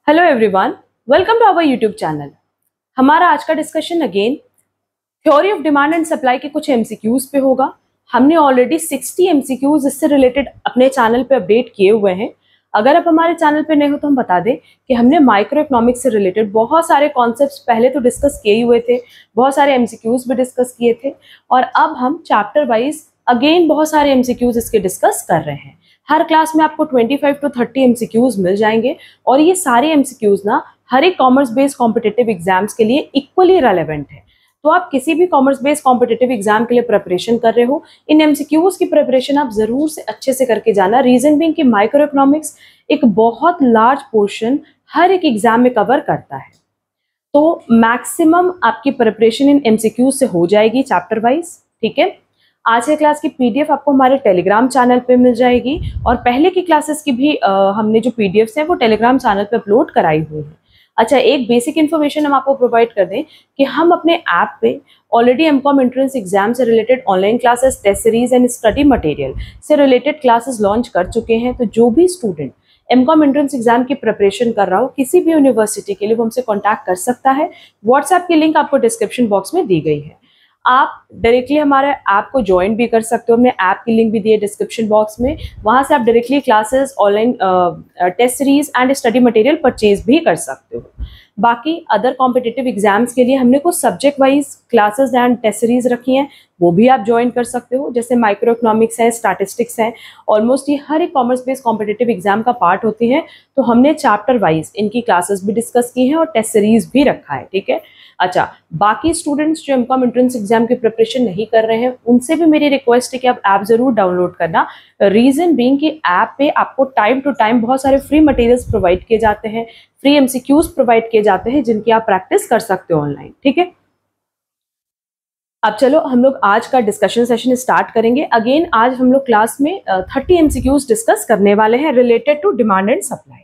Hello everyone, welcome to our YouTube channel. हमारा आज का discussion again theory of demand and supply के कुछ एमसीक्यूज पे होगा। हमने ऑलरेडी 60 एमसीक्यूज इससे रिलेटेड अपने चैनल पे अपडेट किए हुए हैं। अगर आप हमारे चैनल पे नए हो तो हम बता दें कि हमने माइक्रो इकोनॉमिक्स से रिलेटेड बहुत सारे कॉन्सेप्ट्स पहले तो डिस्कस किए ही हुए थे, बहुत सारे एमसीक्यूज भी डिस्कस किए थे और अब हम चैप्टर वाइज अगेन बहुत सारे एमसीक्यूज इसके डिस्कस कर रहे हैं। हर क्लास में आपको 25 to 30 एमसीक्यूज मिल जाएंगे और ये सारे एमसीक्यूज ना हर एक कॉमर्स बेस्ड कॉम्पिटिटिव एग्जाम्स के लिए इक्वली रेलेवेंट है। तो आप किसी भी कॉमर्स बेस्ड कॉम्पिटिटिव एग्जाम के लिए प्रिपरेशन कर रहे हो, इन एमसीक्यूज की प्रिपरेशन आप जरूर से अच्छे से करके जाना। रीजन बीइंग कि माइक्रो इकोनॉमिक्स एक बहुत लार्ज पोर्शन हर एक एग्जाम में कवर करता है, तो मैक्सिमम आपकी प्रिपरेशन इन एमसीक्यूज से हो जाएगी चैप्टर वाइज। ठीक है, आज के क्लास की पीडीएफ आपको हमारे टेलीग्राम चैनल पे मिल जाएगी और पहले की क्लासेस की भी हमने जो पीडीएफ्स हैं वो टेलीग्राम चैनल पे अपलोड कराई हुई है। अच्छा, एक बेसिक इन्फॉर्मेशन हम आपको प्रोवाइड कर दें कि हम अपने ऐप पे ऑलरेडी एमकॉम एंट्रेंस एग्जाम से related online classes, test series and study material से रिलेटेड क्लासेस लॉन्च कर चुके हैं। तो जो भी स्टूडेंट एमकॉम एंट्रेंस एग्जाम की प्रिपरेशन कर रहा हो किसी भी यूनिवर्सिटी के लिए, वो हमसे कॉन्टैक्ट कर सकता है। व्हाट्सएप की लिंक आपको डिस्क्रिप्शन बॉक्स में दी गई है। आप डायरेक्टली हमारे ऐप को ज्वाइन भी कर सकते हो, हमने ऐप की लिंक भी दी है डिस्क्रिप्शन बॉक्स में। वहाँ से आप directly classes, online test series and study material purchase भी कर सकते हो। बाकी अदर कॉम्पिटिटिव एग्जाम्स के लिए हमने कुछ subject wise classes and test series रखी हैं, वो भी आप ज्वाइन कर सकते हो। जैसे माइक्रो इकोनॉमिक्स है, स्टैटिस्टिक्स है, ऑलमोस्ट ये हर एक कॉमर्स बेस्ड कॉम्पिटिटिव एग्जाम का पार्ट होती है। तो हमने चैप्टर वाइज इनकी क्लासेस भी डिस्कस की हैं और टेस्ट सीरीज भी रखा है। ठीक है, अच्छा, बाकी स्टूडेंट्स जो एमकॉम एंट्रेंस एग्जाम की प्रिपरेशन नहीं कर रहे हैं उनसे भी मेरी रिक्वेस्ट है कि आप ऐप जरूर डाउनलोड करना। रीजन बीइंग कि ऐप पे आपको टाइम टू टाइम बहुत सारे फ्री मटेरियल्स प्रोवाइड किए जाते हैं, फ्री एमसीक्यूज प्रोवाइड किए जाते हैं जिनकी आप प्रैक्टिस कर सकते हो ऑनलाइन। ठीक है, अब चलो हम लोग आज का डिस्कशन सेशन स्टार्ट करेंगे। अगेन आज हम लोग क्लास में 30 एमसीक्यूज डिस्कस करने वाले हैं related to demand and supply.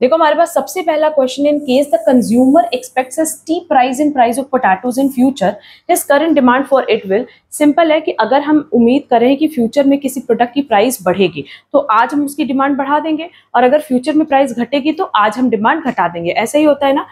देखो, हमारे पास सबसे पहला question, in case the consumer expects a steep rise in price of potatoes in future, his current demand for it will. Simple है कि अगर हम उम्मीद करें कि फ्यूचर में किसी प्रोडक्ट की प्राइस बढ़ेगी तो आज हम उसकी डिमांड बढ़ा देंगे, और अगर फ्यूचर में प्राइस घटेगी तो आज हम डिमांड घटा देंगे। ऐसा ही होता है ना।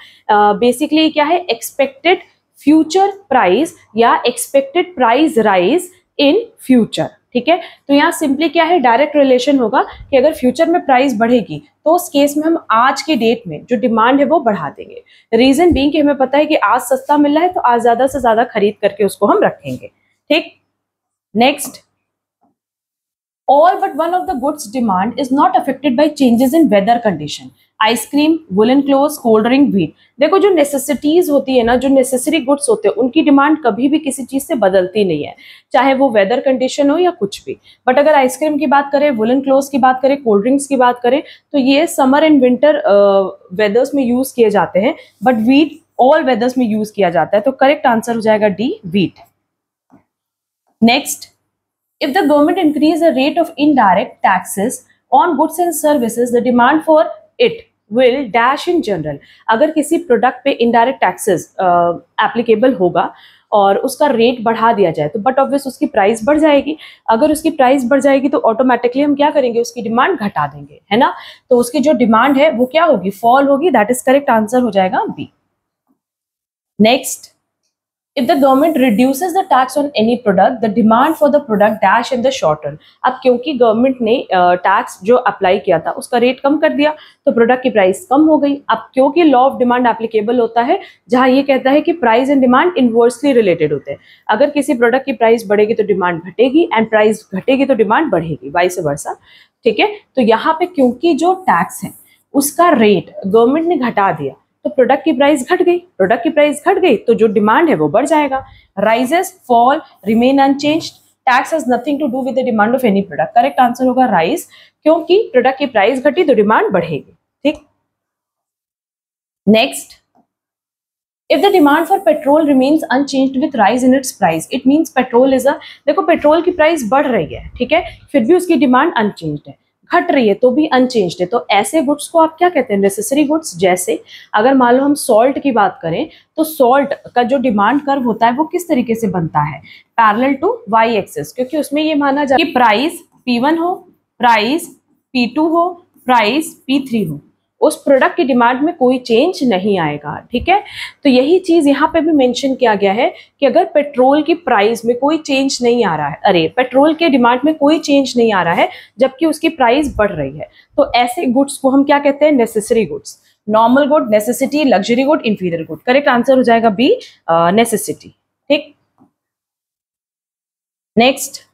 बेसिकली क्या है, एक्सपेक्टेड फ्यूचर प्राइस या expected price rise in future. ठीक है, तो यहाँ सिंपली क्या है, डायरेक्ट रिलेशन होगा कि अगर फ्यूचर में प्राइस बढ़ेगी तो उस केस में हम आज के डेट में जो डिमांड है वो बढ़ा देंगे। रीजन बीइंग कि हमें पता है कि आज सस्ता मिल रहा है तो आज ज्यादा से ज्यादा खरीद करके उसको हम रखेंगे। ठीक, next, all but one of the goods demand is not affected by changes in weather condition. Ice cream, woollen clothes, cold drink, wheat. देखो, जो नेसेसिटीज होती है ना, जो नेसेसरी गुड्स होते हैं, उनकी डिमांड कभी भी किसी चीज से बदलती नहीं है, चाहे वो वेदर कंडीशन हो या कुछ भी। बट अगर आइसक्रीम की बात करें, वुलन क्लोथ्स की बात करें, कोल्ड ड्रिंक्स की बात करें, तो ये समर एंड विंटर वेदर्स में यूज किए जाते हैं, बट व्हीट ऑल वेदर्स में यूज किया जाता है। तो करेक्ट आंसर हो जाएगा D, wheat. Next, if the government increase the rate of indirect taxes on goods and services, the demand for it will dash in general। अगर किसी product पे इनडायरेक्ट टैक्सेस एप्लीकेबल होगा और उसका रेट बढ़ा दिया जाए तो बट ऑब्वियस उसकी प्राइस बढ़ जाएगी। अगर उसकी प्राइस बढ़ जाएगी तो ऑटोमेटिकली हम क्या करेंगे, उसकी डिमांड घटा देंगे, है ना। तो उसकी जो डिमांड है वो क्या होगी, फॉल होगी। दैट इज करेक्ट आंसर हो जाएगा B. Next, if the government reduces the tax on any product, the demand for the product dash in the short run। अब क्योंकि गवर्नमेंट ने टैक्स जो अप्लाई किया था उसका रेट कम कर दिया तो प्रोडक्ट की प्राइस कम हो गई। अब क्योंकि लॉ ऑफ डिमांड एप्लीकेबल होता है जहां ये कहता है कि price and demand inversely related होते हैं। अगर किसी प्रोडक्ट की प्राइस बढ़ेगी तो डिमांड घटेगी, एंड प्राइस घटेगी तो डिमांड बढ़ेगी, वाइस वर्सा। ठीक है, तो यहाँ पे क्योंकि जो टैक्स है उसका रेट गवर्नमेंट ने घटा दिया तो प्रोडक्ट की प्राइस घट गई, प्रोडक्ट की प्राइस घट गई तो जो डिमांड है वो बढ़ जाएगा। Rises, fall, remain unchanged, tax has nothing to do with the demand of any product. Correct answer होगा राइज, क्योंकि प्रोडक्ट की प्राइस घटी तो डिमांड बढ़ेगी। ठीक, next, if the demand for petrol remains unchanged with rise in its price, it means petrol is a, देखो petrol की price बढ़ रही है, ठीक है, फिर भी उसकी डिमांड अनचेंज्ड है, घट रही है तो भी अनचेंज्ड है, तो ऐसे गुड्स को आप क्या कहते हैं, नेसेसरी गुड्स। जैसे अगर मान लो हम सॉल्ट की बात करें तो सॉल्ट का जो डिमांड कर्व होता है वो किस तरीके से बनता है, पैरेलल टू वाई एक्सिस, क्योंकि उसमें ये माना जाए कि प्राइस P1 हो, प्राइस P2 हो, प्राइस P3 हो। उस प्रोडक्ट की डिमांड में कोई चेंज नहीं आएगा, ठीक है। तो यही चीज यहाँ पे भी मेंशन किया गया है कि अगर पेट्रोल की प्राइस में कोई चेंज नहीं आ रहा है, अरे पेट्रोल के डिमांड में कोई चेंज नहीं आ रहा है जबकि उसकी प्राइस बढ़ रही है, तो ऐसे गुड्स को हम क्या कहते हैं, necessary goods. Normal good, necessity, luxury good, inferior good. Correct answer हो जाएगा बी, नेसेसिटी, ठीक। Next,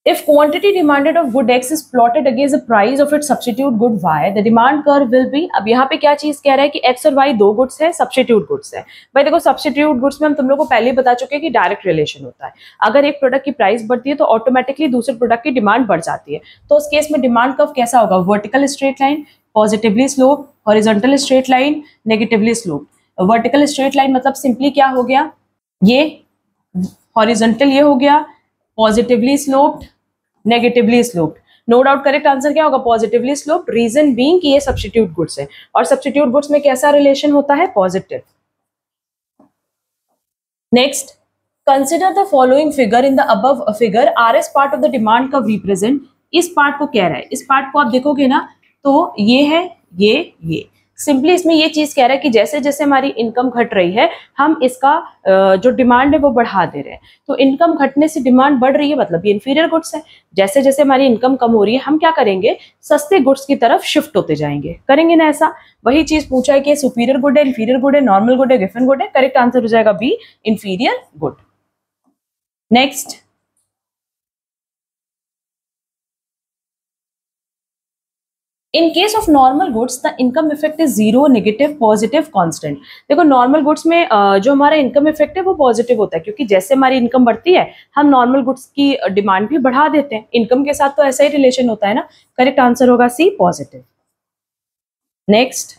if quantity demanded of good X is plotted against the price of its substitute good Y, the demand curve will be। अब यहाँ पे क्या चीज कह रहा है कि X और Y दो गुड्स है, सब्स्टिट्यूट गुड्स है। भाई देखो सब्स्टिट्यूट गुड्स में हम तुम लोग को पहले ही बता चुके हैं कि डायरेक्ट रिलेशन होता है। अगर एक प्रोडक्ट की प्राइस बढ़ती है तो ऑटोमेटिकली दूसरे प्रोडक्ट की डिमांड बढ़ जाती है। तो उस केस में डिमांड कर्व कैसा होगा, vertical straight line, positively slope, horizontal straight line, negatively slope. Vertical straight line मतलब सिंपली क्या हो गया, ये हॉरिजॉन्टल ये हो गया, positively sloped, negatively sloped. No doubt correct answer क्या होगा, पॉजिटिवली स्लोप्ड। रीजन बीइंग कि ये सब्स्टिट्यूट गुड्स है और सब्स्टिट्यूट गुड्स में कैसा रिलेशन होता है, positive. Next, consider the following figure in the above figure R S part of the demand curve represent. इस पार्ट को कह रहा है, इस पार्ट को आप देखोगे ना तो ये है, ये सिंपली इसमें ये चीज कह रहा है कि जैसे जैसे हमारी इनकम घट रही है हम इसका जो डिमांड है वो बढ़ा दे रहे हैं। तो इनकम घटने से डिमांड बढ़ रही है मतलब ये इंफीरियर गुड्स है। जैसे जैसे हमारी इनकम कम हो रही है हम क्या करेंगे, सस्ते गुड्स की तरफ शिफ्ट होते जाएंगे, करेंगे ना ऐसा। वही चीज पूछा है कि सुपीरियर गुड है, इंफीरियर गुड है, नॉर्मल गुड है, गिवन गुड है। करेक्ट आंसर हो जाएगा B, inferior good. Next, in case of normal goods the income effect is zero, negative, positive, constant. देखो नॉर्मल गुड्स में जो हमारा इनकम इफेक्ट है वो पॉजिटिव होता है क्योंकि जैसे हमारी इनकम बढ़ती है हम नॉर्मल गुड्स की डिमांड भी बढ़ा देते हैं। इनकम के साथ तो ऐसा ही रिलेशन होता है ना। करेक्ट आंसर होगा C, positive. Next,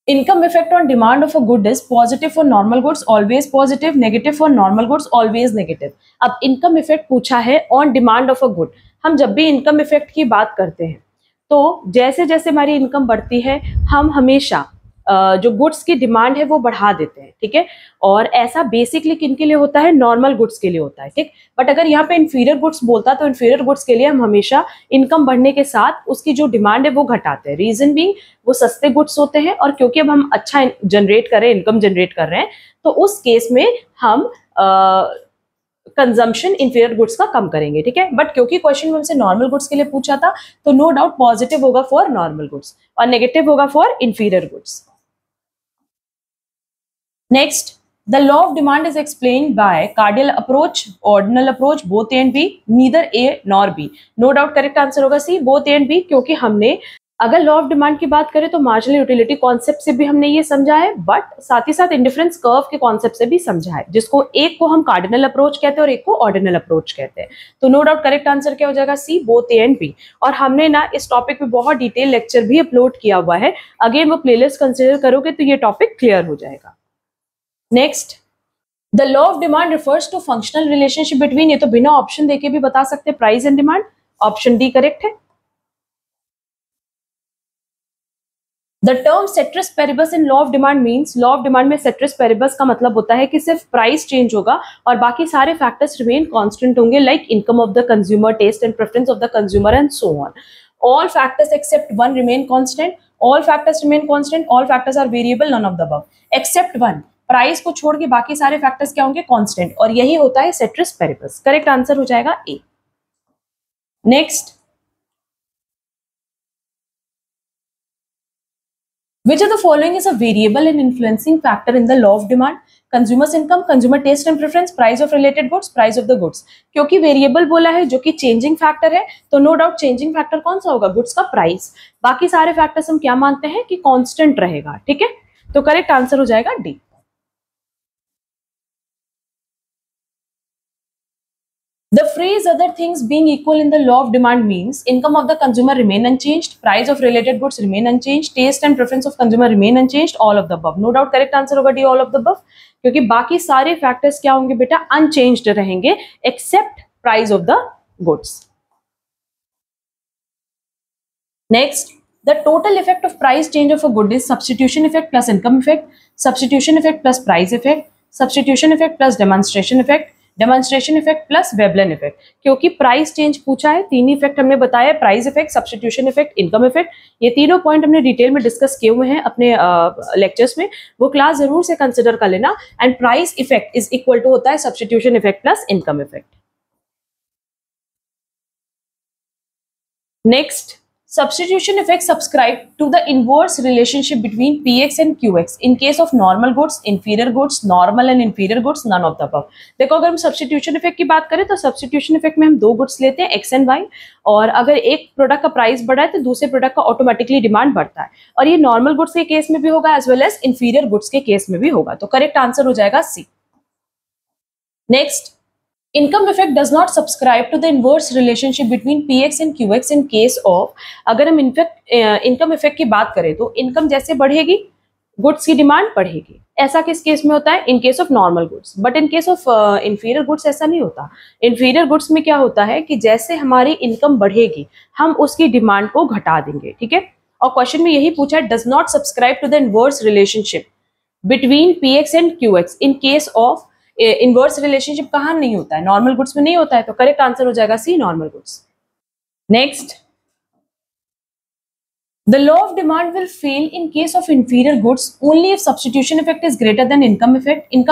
income effect on demand of a good is positive for normal goods always positive, negative for normal goods always negative। अब income effect पूछा है on demand of a good। हम जब भी income effect की बात करते हैं तो जैसे जैसे हमारी इनकम बढ़ती है हम हमेशा जो गुड्स की डिमांड है वो बढ़ा देते हैं, ठीक है। और ऐसा बेसिकली किन के लिए होता है, नॉर्मल गुड्स के लिए होता है, ठीक। बट अगर यहाँ पे इंफीरियर गुड्स बोलता तो इंफीरियर गुड्स के लिए हम हमेशा इनकम बढ़ने के साथ उसकी जो डिमांड है वो घटाते हैं। रीजन भी वो सस्ते गुड्स होते हैं और क्योंकि अब हम अच्छा जनरेट कर रहे हैं, इनकम जनरेट कर रहे हैं, तो उस केस में हम कंजम्पशन इंफीरियर गुड्स का कम करेंगे, ठीक है। बट क्योंकि क्वेश्चन में हमसे नॉर्मल गुड्स के लिए पूछा था तो नो डाउट पॉजिटिव होगा फॉर नॉर्मल गुड्स और नेगेटिव होगा for inferior goods. Next, the law of demand is explained by cardinal approach, ordinal approach, both A and B, neither A nor B. No doubt correct answer होगा C, both A and B, क्योंकि हमने अगर law of demand की बात करें तो marginal utility concept से भी हमने ये समझा है, बट साथ ही साथ इंडिफरेंस कर्व के कॉन्सेप्ट से भी समझा है, जिसको एक को हम कार्डिनल अप्रोच कहते हैं और एक को ऑर्डिनल अप्रोच कहते हैं। तो नो डाउट करेक्ट आंसर क्या हो जाएगा, सी, बोथ ए एंड बी। और हमने ना इस टॉपिक पे बहुत डिटेल लेक्चर भी अपलोड किया हुआ है, अगेन वो प्लेलिस्ट कंसिडर करोगे तो ये टॉपिक क्लियर हो जाएगा। Next, the law of demand refers to functional relationship between, ये तो बिना ऑप्शन देके भी बता सकते हैं, price and demand. Option D correct है। The term ceteris paribus in law of demand means, law of demand में सेट्रस पेरिबस का मतलब होता है कि सिर्फ प्राइस चेंज होगा और बाकी सारे फैक्टर्स रिमेन कांस्टेंट होंगे, like income of the consumer, taste and preference of the consumer and so on. All factors except one remain constant, all factors remain constant, all factors are variable, none of the above except one. Price को छोड़ के बाकी सारे factors क्या होंगे, constant, और यही होता है सेट्रस पेरिबस। करेक्ट आंसर हो जाएगा A. Next, which of the following is a variable and influencing factor in the law of demand? Consumers income, consumer taste and preference, price of related goods, price of the goods। क्योंकि variable बोला है जो कि changing factor है तो no doubt changing factor कौन सा होगा, गुड्स का प्राइस। बाकी सारे फैक्टर्स हम क्या मानते हैं कि कांस्टेंट रहेगा, ठीक है। तो करेक्ट आंसर हो जाएगा D. The phrase other things being equal in the law of demand means income of the consumer remain unchanged, price of related goods remain unchanged, taste and preference of consumer remain unchanged, all of the above। No doubt correct answer होगा D, all of the above, क्योंकि बाकी सारे factors क्या होंगे बेटा, unchanged रहेंगे except price of the goods. Next, the total effect of price change of a good is substitution effect plus income effect, substitution effect plus price effect, substitution effect plus demonstration effect, demonstration effect plus Veblen effect. क्योंकि price change पूछा है, तीन effect हमने बताया, price effect, substitution effect, income effect, ये तीनों point हमने detail में डिस्कस किए हुए हैं अपने लेक्चर्स में, वो क्लास जरूर से कंसिडर कर लेना। And price effect is equal to होता है substitution effect plus income effect. Next, substitution effect subscribe to the inverse relationship between px and qx in case of normal goods, inferior goods, normal and inferior goods, none of the above। देखो अगर हम substitution effect की बात करें तो substitution effect में हम दो गुड्स लेते हैं x एंड y, और अगर एक प्रोडक्ट का प्राइस बढ़ा है तो दूसरे प्रोडक्ट का ऑटोमेटिकली डिमांड बढ़ता है, और ये नॉर्मल गुड्स के केस में भी होगा as well as inferior goods के केस में भी होगा। तो करेक्ट आंसर हो जाएगा C. Next, income effect does not subscribe to the inverse relationship between px and qx in case of, अगर हम इनकम इफेक्ट की बात करें तो इनकम जैसे बढ़ेगी गुड्स की डिमांड बढ़ेगी। ऐसा किस केस में होता है? इन case of normal goods. But in case of inferior goods ऐसा नहीं होता। इंफीरियर गुड्स में क्या होता है कि जैसे हमारी इनकम बढ़ेगी हम उसकी डिमांड को घटा देंगे, ठीक है। और क्वेश्चन में यही पूछा है, does not subscribe to the inverse relationship between px and qx in case of, inverse relationship कहाँ नहीं होता है? नॉर्मल गुड्स में नहीं होता है। तो करेक्ट आंसर हो जाएगा C, normal goods. Next, the law of demand will fail in case of inferior goods only if substitution effect is greater than income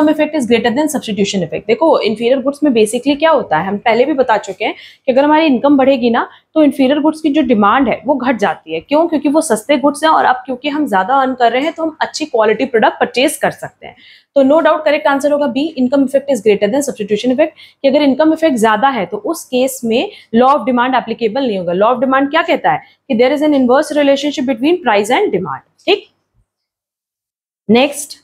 effect is greater than substitution effect। देखो inferior goods में basically क्या होता है, हम पहले भी बता चुके हैं कि अगर हमारी इनकम बढ़ेगी ना तो inferior goods की जो डिमांड है वो घट जाती है। क्यों? क्योंकि वो सस्ते गुड्स हैं, और अब क्योंकि हम ज्यादा अर्न कर रहे हैं तो हम अच्छी क्वालिटी प्रोडक्ट परचेज कर सकते हैं। तो नो डाउट करेक्ट आंसर होगा B, income effect is greater than substitution effect. कि अगर इनकम इफेक्ट ज्यादा है तो उस केस में लॉ ऑफ डिमांड एप्लीकेबल नहीं होगा। लॉ ऑफ डिमांड क्या कहता है कि there is an inverse relationship between price and demand, ठीक। Next,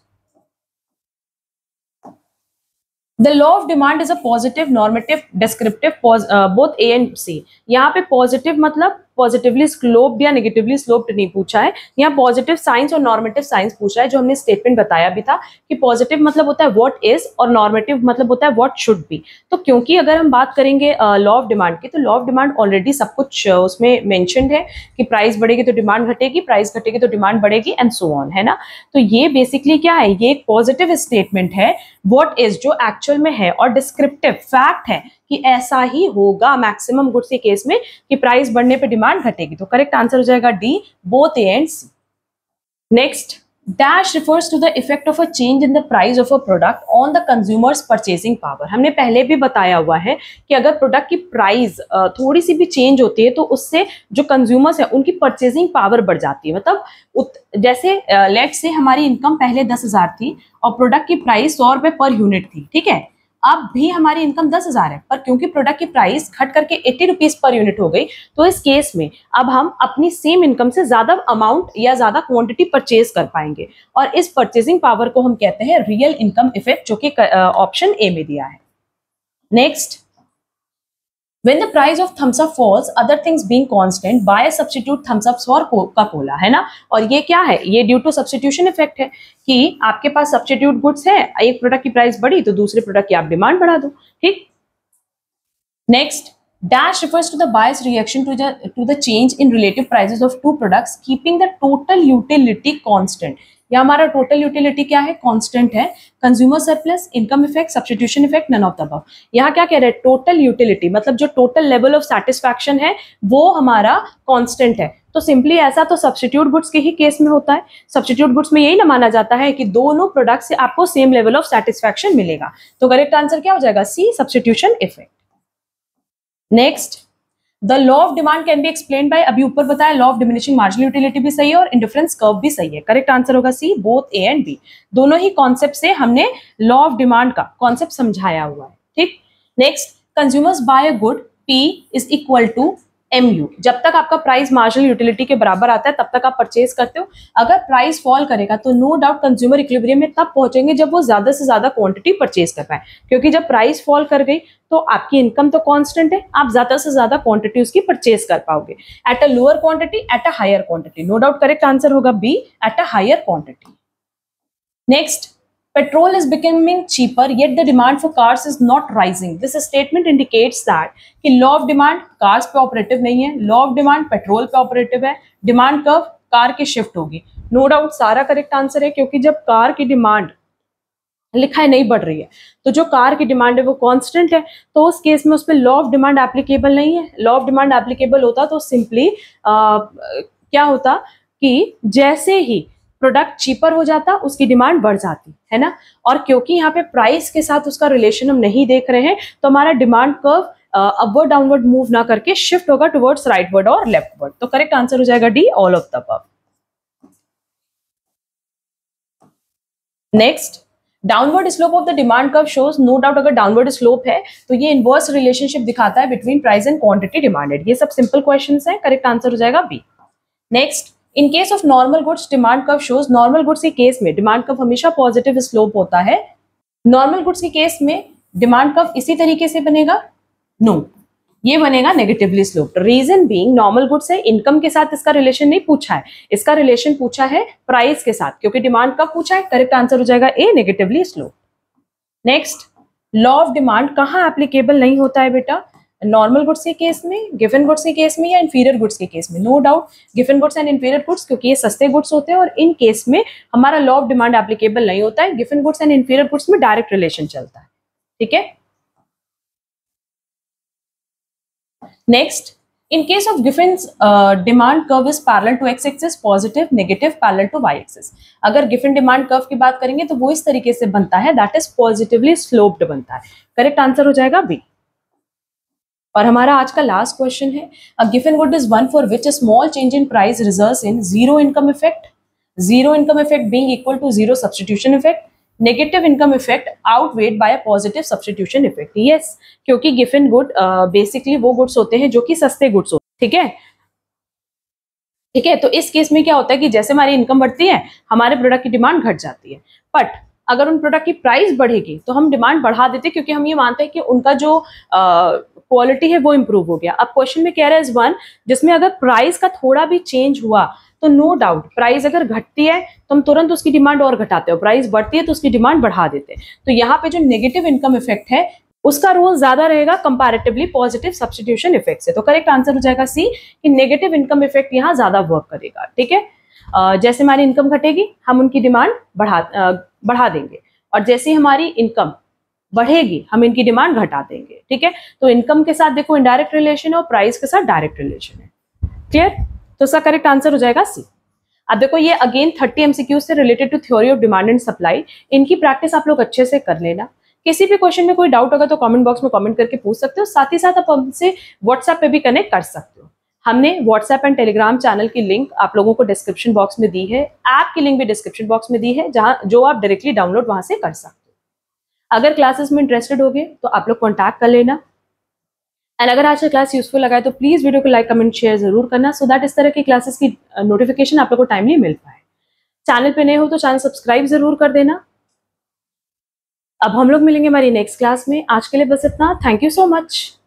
the law of demand is a positive, normative, descriptive, both A and C. यहाँ पे पॉजिटिव मतलब पॉजिटिवली स्लोप्ड या नेगेटिवली स्लोप्ड नहीं पूछा है, यहाँ पॉजिटिव साइंस और नॉर्मेटिव साइंस पूछा है, जो हमने स्टेटमेंट बताया भी था कि पॉजिटिव मतलब होता है व्हाट इज और नॉर्मेटिव मतलब होता है व्हाट शुड बी। तो क्योंकि अगर हम बात करेंगे लॉ ऑफ डिमांड की, तो लॉ ऑफ डिमांड ऑलरेडी सब कुछ उसमें मेंशन्ड है कि प्राइस बढ़ेगी तो डिमांड घटेगी, प्राइस घटेगी तो डिमांड बढ़ेगी एंड सो ऑन, है ना। तो ये बेसिकली क्या है, ये एक पॉजिटिव स्टेटमेंट है, व्हाट इज जो एक्चुअल में है, और डिस्क्रिप्टिव फैक्ट है कि ऐसा ही होगा मैक्सिमम गुड्स के केस में कि प्राइस बढ़ने पे डिमांड घटेगी। तो करेक्ट आंसर हो जाएगा D, both A and C. Next, dash refers to the effect of a change in the price of a product on the consumer's purchasing power. हमने पहले भी बताया हुआ है कि अगर प्रोडक्ट की प्राइस थोड़ी सी भी चेंज होती है तो उससे जो कंज्यूमर्स है उनकी परचेसिंग पावर बढ़ जाती है। मतलब जैसे लेट्स से हमारी इनकम पहले 10,000 थी और प्रोडक्ट की प्राइस 100 रुपए पर यूनिट थी, ठीक है। अब भी हमारी इनकम 10,000 है, पर क्योंकि प्रोडक्ट की प्राइस घट करके 80 रुपीज पर यूनिट हो गई, तो इस केस में अब हम अपनी सेम इनकम से ज्यादा अमाउंट या ज्यादा क्वांटिटी परचेज कर पाएंगे, और इस परचेजिंग पावर को हम कहते हैं रियल इनकम इफेक्ट, जो कि ऑप्शन ए में दिया है। Next, when the price of thumbs up falls, other things being constant, buy a substitute thumbs up for Coca-Cola, है ना। और ये क्या है, ये ड्यू टू सब्स्टिट्यूशन इफेक्ट है कि आपके पास सब्स्टिट्यूट गुड्स है, एक प्रोडक्ट की प्राइस बढ़ी तो दूसरे प्रोडक्ट की आप डिमांड बढ़ा दो, ठीक। Next, dash refers to the bias reaction to the change in relative prices of two products keeping the total utility constant। या हमारा टोटल यूटिलिटी क्या है, कांस्टेंट है। Consumer surplus, income effect, substitution effect, none of the above. यहाँ क्या कह रहे हैं, टोटल यूटिलिटी मतलब जो टोटल लेवल ऑफ सेटिस्फैक्शन है वो हमारा कांस्टेंट है। तो सिंपली ऐसा तो सब्स्टिट्यूट गुड्स के ही केस में होता है। सब्स्टिट्यूट गुड्स में यही ना माना जाता है कि दोनों प्रोडक्ट से आपको सेम लेवल ऑफ सेटिस्फैक्शन मिलेगा। तो करेक्ट आंसर क्या हो जाएगा, C, substitution effect. Next, the law of demand can be explain by, अभी ऊपर बताया law of diminishing marginal utility भी सही है और इंडिफरेंस कर्व भी सही है। करेक्ट आंसर होगा C, both A and B. दोनों ही कॉन्सेप्ट से हमने लॉ ऑफ डिमांड का कॉन्सेप्ट समझाया हुआ है, ठीक। Next, consumers buy a good, P is equal to MU। जब तक आपका प्राइस मार्जिनल यूटिलिटी के बराबर आता है तब तक आप परचेज करते हो। अगर प्राइस फॉल करेगा तो नो डाउट कंज्यूमर इक्विलिब्रियम में तब पहुंचेंगे जब वो ज्यादा से ज्यादा क्वांटिटी परचेज कर पाए, क्योंकि जब प्राइस फॉल कर गई तो आपकी इनकम तो कांस्टेंट है, आप ज्यादा से ज्यादा क्वांटिटी उसकी परचेज कर पाओगे at a lower quantity at a higher quantity. No doubt correct answer होगा B, at a higher quantity. Next, petrol is becoming cheaper yet the demand for cars is not rising. This statement indicates that कि law of demand cars पे operative नहीं है, law of demand petrol पे operative है, demand curve car की shift होगी। No doubt सारा correct answer है, क्योंकि जब कार की डिमांड लिखा है नहीं बढ़ रही है, तो जो कार की डिमांड है वो कांस्टेंट है, तो उस केस में उस पर लॉ ऑफ डिमांड एप्लीकेबल नहीं है। लॉ ऑफ डिमांड एप्लीकेबल होता तो सिंपली क्या होता कि जैसे ही प्रोडक्ट चीपर हो जाता उसकी डिमांड बढ़ जाती है ना। और क्योंकि यहाँ पे प्राइस के साथ उसका रिलेशन हम नहीं देख रहे हैं, तो हमारा demand curve upward downward move ना करके शिफ्ट होगा टुवर्ड्स राइटवर्ड और लेफ्टवर्ड। तो करेक्ट आंसर हो जाएगा D, all of the above. Next, downward slope of the demand curve shows, no doubt अगर डाउनवर्ड स्लोप है तो ये इनवर्स रिलेशनशिप दिखाता है between price and quantity demanded. ये सब सिंपल क्वेश्चंस हैं, करेक्ट आंसर हो जाएगा B. Next, in case of normal goods demand curve shows, normal goods के केस में डिमांड कर्व हमेशा पॉजिटिव स्लोप होता है। नॉर्मल गुड्स के केस में डिमांड कर्व इसी तरीके से बनेगा, नो, ये बनेगा negatively sloped. Reason being normal goods है, इनकम के साथ इसका रिलेशन नहीं पूछा है, इसका रिलेशन पूछा है प्राइस के साथ, क्योंकि डिमांड कब पूछा है, करेक्ट आंसर हो जाएगा A, negatively sloped. Next, law of demand कहाँ एप्लीकेबल नहीं होता है बेटा, नॉर्मल गुड्स के केस में, गिवन गुड्स के केस में या इंफीरियर गुड्स के केस में। नो डाउट गिवन गुड्स एंड इंफीरियर गुड्स, क्योंकि ये सस्ते गुड्स होते हैं और इन केस में हमारा लॉ ऑफ डिमांड एप्लीकेबल नहीं होता है। Given goods and inferior goods में डायरेक्ट रिलेशन चलता है, ठीक है। Next, in case of Giffin's demand curve is parallel to x-axis, positive, negative, parallel to y-axis. अगर गिफिन डिमांड कर्व की बात करेंगे तो वो इस तरीके से बनता है, दैट इज पॉजिटिवली स्लोप्ड बनता है। करेक्ट आंसर हो जाएगा बी। और हमारा आज का लास्ट क्वेश्चन है, a Giffen good is one for which a small change in price results in zero income effect, zero income effect being equal to zero substitution effect, negative income effect outweighed by a positive substitution effect. Yes, क्योंकि Giffen good basically वो goods होते हैं जो कि सस्ते goods होते हैं, ठीक है। ठीक है, तो इस केस में क्या होता है कि जैसे हमारी इनकम बढ़ती है हमारे प्रोडक्ट की डिमांड घट जाती है, बट अगर उन प्रोडक्ट की प्राइस बढ़ेगी तो हम डिमांड बढ़ा देते हैं, क्योंकि हम ये मानते हैं कि उनका जो क्वालिटी है वो इम्प्रूव हो गया। अब क्वेश्चन में कह रहा है इज वन जिसमें अगर प्राइस का थोड़ा भी चेंज हुआ तो नो डाउट प्राइस अगर घटती है तो हम तुरंत उसकी डिमांड और घटाते हो, प्राइस बढ़ती है तो उसकी डिमांड बढ़ा देते हैं। तो यहाँ पे जो नेगेटिव इनकम इफेक्ट है उसका रोल ज्यादा रहेगा कंपैरेटिवली पॉजिटिव सब्स्टिट्यूशन इफेक्ट से। तो करेक्ट आंसर हो जाएगा सी, कि नेगेटिव इनकम इफेक्ट यहाँ ज्यादा वर्क करेगा, ठीक है। जैसे हमारी इनकम घटेगी हम उनकी डिमांड बढ़ा देंगे, और जैसे ही हमारी इनकम बढ़ेगी हम इनकी डिमांड घटा देंगे, ठीक है। तो इनकम के साथ देखो इनडायरेक्ट रिलेशन है और प्राइस के साथ डायरेक्ट रिलेशन है, क्लियर। तो उसका करेक्ट आंसर हो जाएगा सी। अब देखो ये अगेन 30 एमसीक्यू से related to theory of demand and supply, इनकी प्रैक्टिस आप लोग अच्छे से कर लेना। किसी भी क्वेश्चन में कोई डाउट होगा तो कमेंट बॉक्स में कमेंट करके पूछ सकते हो, साथ ही साथ आप हमसे व्हाट्सएप पे भी कनेक्ट कर सकते हो। हमने व्हाट्सएप एंड टेलीग्राम चैनल की लिंक आप लोगों को डिस्क्रिप्शन बॉक्स में दी है, ऐप की लिंक भी डिस्क्रिप्शन बॉक्स में दी है, जहां जो आप डायरेक्टली डाउनलोड वहां से कर सकते हो। अगर क्लासेस में इंटरेस्टेड होगे तो आप लोग कॉन्टैक्ट कर लेना। एंड अगर आज का क्लास यूजफुल लगा है तो प्लीज वीडियो को लाइक कमेंट शेयर जरूर करना, सो दैट इस तरह की क्लासेस की नोटिफिकेशन आप लोग को टाइमली मिल पाए। चैनल पे नए हो तो चैनल सब्सक्राइब जरूर कर देना। अब हम लोग मिलेंगे हमारी नेक्स्ट क्लास में, आज के लिए बस इतना। Thank you so much.